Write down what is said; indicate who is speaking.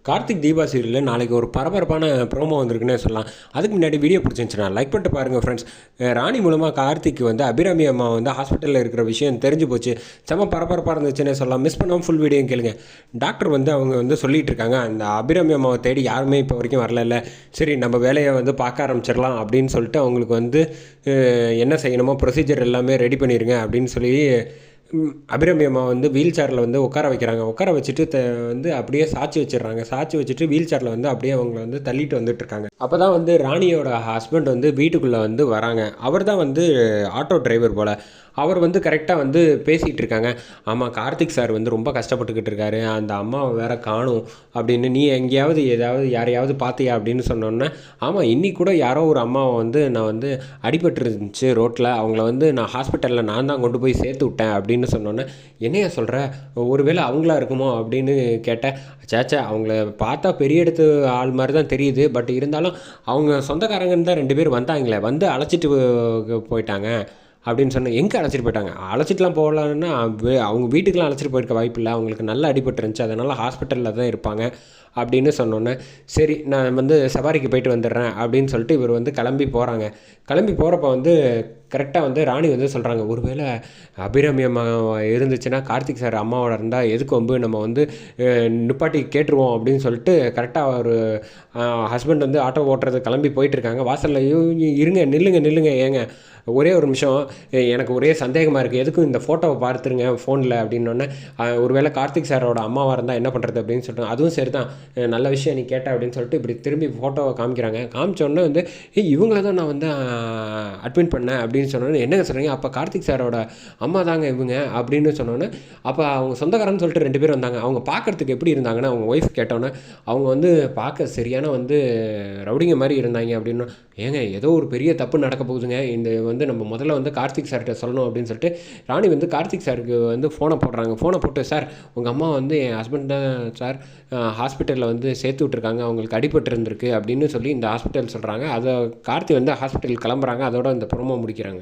Speaker 1: கார்த்திக் தீபா சீரியலில் நாளைக்கு ஒரு பரபரப்பான ப்ரோமோ வந்திருக்குன்னே சொல்லலாம். அதுக்கு முன்னாடி வீடியோ பிடிச்சிருந்துச்சுன்னா லைக் பண்ணிட்டு பாருங்கள் ஃப்ரெண்ட்ஸ். ராணி மூலமாக கார்த்திக் வந்து அபிராமி அம்மா வந்து ஹாஸ்பிட்டலில் இருக்கிற விஷயம் தெரிஞ்சு போச்சு. செம்ம பரபரப்பாக இருந்துச்சுன்னே சொல்லலாம். மிஸ் பண்ணாமல் ஃபுல் வீடியோ கேளுங்க. டாக்டர் வந்து அவங்க வந்து சொல்லிகிட்டு இருக்காங்க, அந்த அபிராமி அம்மாவை தேடி யாருமே இப்போ வரைக்கும் வரல. சரி, நம்ம வேலையை வந்து பார்க்க ஆரம்பிச்சிடலாம் அப்படின்னு சொல்லிட்டு அவங்களுக்கு வந்து என்ன செய்யணுமோ ப்ரொசீஜர் எல்லாமே ரெடி பண்ணிடுங்க அப்படின்னு சொல்லி அபிராமி அம்மா வந்து வீல் சேரில் வந்து உட்கார வைக்கிறாங்க. உட்கார வச்சுட்டு வந்து அப்படியே சாட்சி வச்சிடுறாங்க. சாட்சி வச்சுட்டு வீல் சேரில் வந்து அப்படியே அவங்கள வந்து தள்ளிட்டு வந்துட்டுருக்காங்க. அப்போ தான் வந்து ராணியோட ஹஸ்பண்ட் வந்து வீட்டுக்குள்ளே வந்து வராங்க. அவர் தான் வந்து ஆட்டோ டிரைவர் போல். அவர் வந்து கரெக்டாக வந்து பேசிகிட்டு இருக்காங்க. ஆமாம், கார்த்திக் சார் வந்து ரொம்ப கஷ்டப்பட்டுக்கிட்டு இருக்காரு, அந்த அம்மாவை வேற காணும் அப்படின்னு. நீ எங்கேயாவது யாரையாவது பார்த்தியா அப்படின்னு சொன்னோன்னே, ஆமாம் இன்னி கூட யாரோ ஒரு அம்மாவை வந்து நான் வந்து அடிபட்டு இருந்துச்சு ரோட்டில், அவங்கள வந்து நான் ஹாஸ்பிட்டலில் நான் தான் கொண்டு போய் சேர்த்து விட்டேன் அப்படின்னு சொன்னோன்னே, என்னையா சொல்கிற, ஒருவேளை அவங்களா இருக்குமோ அப்படின்னு கேட்டேன். சேச்சா, அவங்கள பார்த்தா பெரிய இடத்து ஆள் மாதிரி தான் தெரியுது, பட் இருந்தாலும் அவங்க சொந்தக்காரங்கன்னு தான் 2 பேர் வந்தாங்களே, வந்து அழைச்சிட்டு போயிட்டாங்க அப்படின்னு சொன்னேன். எங்கே அழைச்சிட்டு போயிட்டாங்க? அழைச்சிட்டுலாம் போகலான்னா அவங்க வீட்டுக்கெலாம் அழைச்சிட்டு போயிருக்க வாய்ப்பில்லை, அவங்களுக்கு நல்லா அடிபட்டு இருந்துச்சு, அதனால் ஹாஸ்பிட்டலில் தான் இருப்பாங்க அப்படின்னு சொன்னோன்னே, சரி நான் வந்து சவாரிக்கு போயிட்டு வந்துடுறேன் அப்படின்னு சொல்லிட்டு இவர் வந்து கிளம்பி போகிறாங்க. கிளம்பி போகிறப்ப வந்து கரெக்டாக வந்து ராணி வந்து சொல்கிறாங்க, ஒருவேளை அபிராமி அம்மா இருந்துச்சுன்னா கார்த்திக் சார் அம்மாவோட இருந்தால் எதுக்கு வம்பு, நம்ம வந்து நிப்பாட்டி கேட்டுருவோம் அப்படின்னு சொல்லிட்டு கரெக்டாக ஒரு ஹஸ்பண்ட் வந்து ஆட்டோ ஓட்டுறது கிளம்பி போயிட்டுருக்காங்க. வாசலில் இருங்க, நில்லுங்க ஏங்க, ஒரே ஒரு நிமிஷம், எனக்கு ஒரே சந்தேகமாக இருக்குது, எதுக்கும் இந்த ஃபோட்டோவை பார்த்துருங்க ஃபோனில் அப்படின்னோடனே, ஒருவேளை கார்த்திக் சாரோட அம்மாவாக இருந்தால் என்ன பண்ணுறது அப்படின்னு சொல்லிட்டு, அதுவும் சரி தான், நல்ல விஷயம் நீ கேட்ட அப்படின்னு சொல்லிட்டு இப்படி திரும்பி ஃபோட்டோவை காமிக்கிறாங்க. காமிச்சோடனே வந்து இவங்கள தான் நான் வந்து அட்மிட் பண்ணேன் அப்படின்னு சொன்னோன்னே, என்னங்க சொல்கிறீங்க, அப்போ கார்த்திக் சாரோட அம்மா தாங்க இவங்க அப்படின்னு சொன்னோன்னே, அப்போ அவங்க சொந்தக்காரன்னு சொல்லிட்டு 2 பேர் வந்தாங்க. அவங்க பார்க்குறதுக்கு எப்படி இருந்தாங்கன்னா, அவங்க ஒய்ஃப் கேட்டோன்னே, அவங்க வந்து பார்க்க சரியான வந்து ரவுடிங்க மாதிரி இருந்தாங்க அப்படின்னு. ஏங்க, ஏதோ ஒரு பெரிய தப்பு நடக்க போகுதுங்க, இந்த வந்து நம்ம முதல்ல வந்து கார்த்திக் சார்கிட்ட சொல்லணும் அப்படின்னு சொல்லிட்டு ராணி வந்து கார்த்திக் சாருக்கு வந்து ஃபோனை போடுறாங்க. ஃபோனை போட்டு, சார் உங்கள் அம்மா வந்து என் ஹஸ்பண்ட் தான் சார் ஹாஸ்பிட்டலில் வந்து சேர்த்து விட்ருக்காங்க, அவங்களுக்கு அடிபட்டு இருந்திருக்கு அப்படின்னு சொல்லி இந்த ஹாஸ்பிட்டல் சொல்கிறாங்க. அதை கார்த்தி வந்து ஹாஸ்பிட்டல் கிளம்புறாங்க. அதோட இந்த ப்ரோமோ முடிக்கிறாங்க.